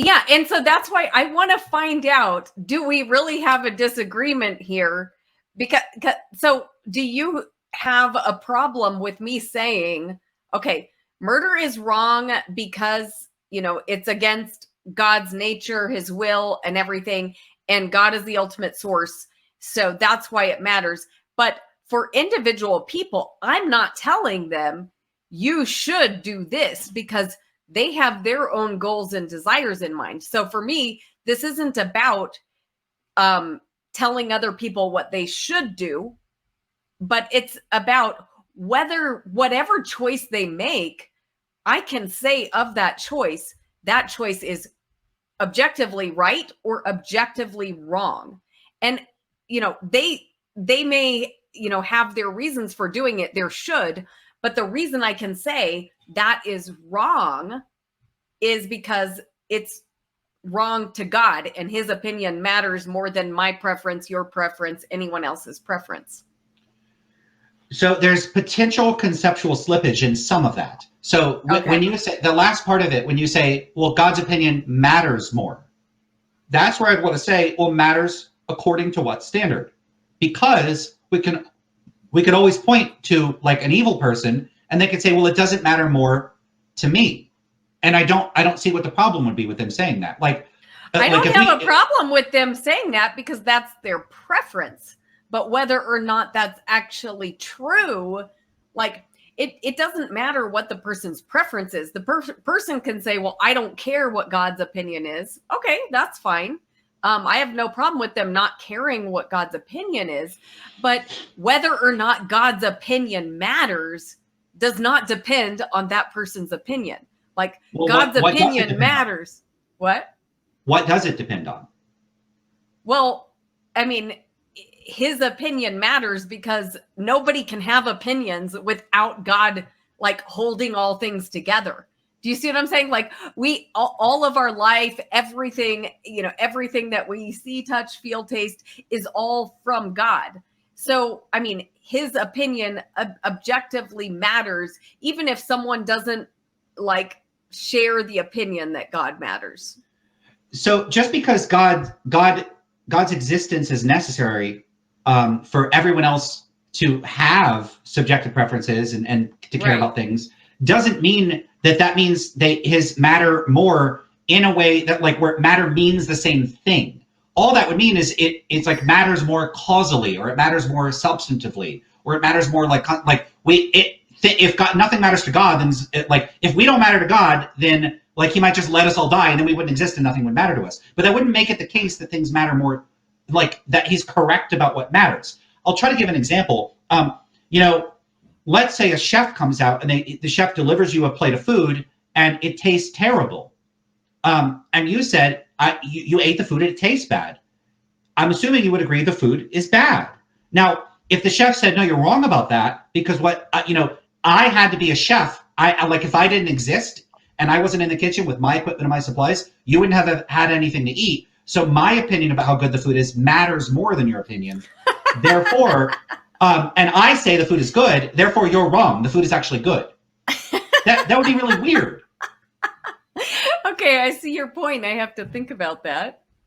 Yeah, and so that's why I want to find out, do we really have a disagreement here? Because so do you have a problem with me saying, okay, murder is wrong because, it's against God's nature, his will and everything, and God is the ultimate source. So that's why it matters. But for individual people, I'm not telling them you should do this because they have their own goals and desires in mind. So for me, this isn't about telling other people what they should do, but it's about whatever choice they make, I can say of that choice is objectively right or objectively wrong. And they may have their reasons for doing it, there should, but the reason I can say that is wrong is because it's wrong to God, and his opinion matters more than my preference, your preference, anyone else's preference. So there's potential conceptual slippage in some of that. So when you say the last part of it, when you say, well, God's opinion matters more, that's where I'd want to say, well, matters according to what standard? Because we can always point to like an evil person and they could say, well, it doesn't matter more to me. And I don't see what the problem would be with them saying that. I don't have a problem with them saying that because that's their preference. But whether or not that's actually true, like it doesn't matter what the person's preference is. The person can say, well, I don't care what God's opinion is. Okay, that's fine. I have no problem with them not caring what God's opinion is. But whether or not God's opinion matters does not depend on that person's opinion. Like God's opinion matters. What? What does it depend on? Well, I mean, his opinion matters because nobody can have opinions without God like holding all things together. Do you see what I'm saying? Like we all of our life, everything, everything that we see, touch, feel, taste is all from God. So, I mean, his opinion objectively matters, even if someone doesn't like share the opinion that God matters. So just because God's existence is necessary for everyone else to have subjective preferences and to care about things, doesn't mean that means his matter more in a way that like where matter means the same thing. All that would mean is it's like matters more causally, or it matters more substantively, or it matters more if nothing matters to God, then if we don't matter to God, then like he might just let us all die and then we wouldn't exist and nothing would matter to us. But that wouldn't make it the case that things matter more, like that he's correct about what matters. I'll try to give an example. Let's say a chef comes out and the chef delivers you a plate of food and it tastes terrible. And you said you ate the food and it tastes bad. I'm assuming you would agree the food is bad. Now, if the chef said, no, you're wrong about that, because I had to be a chef. If I didn't exist and I wasn't in the kitchen with my equipment and my supplies, you wouldn't have had anything to eat. So my opinion about how good the food is matters more than your opinion. Therefore, and I say the food is good, therefore you're wrong. The food is actually good. That would be really weird. Okay, I see your point. I have to think about that.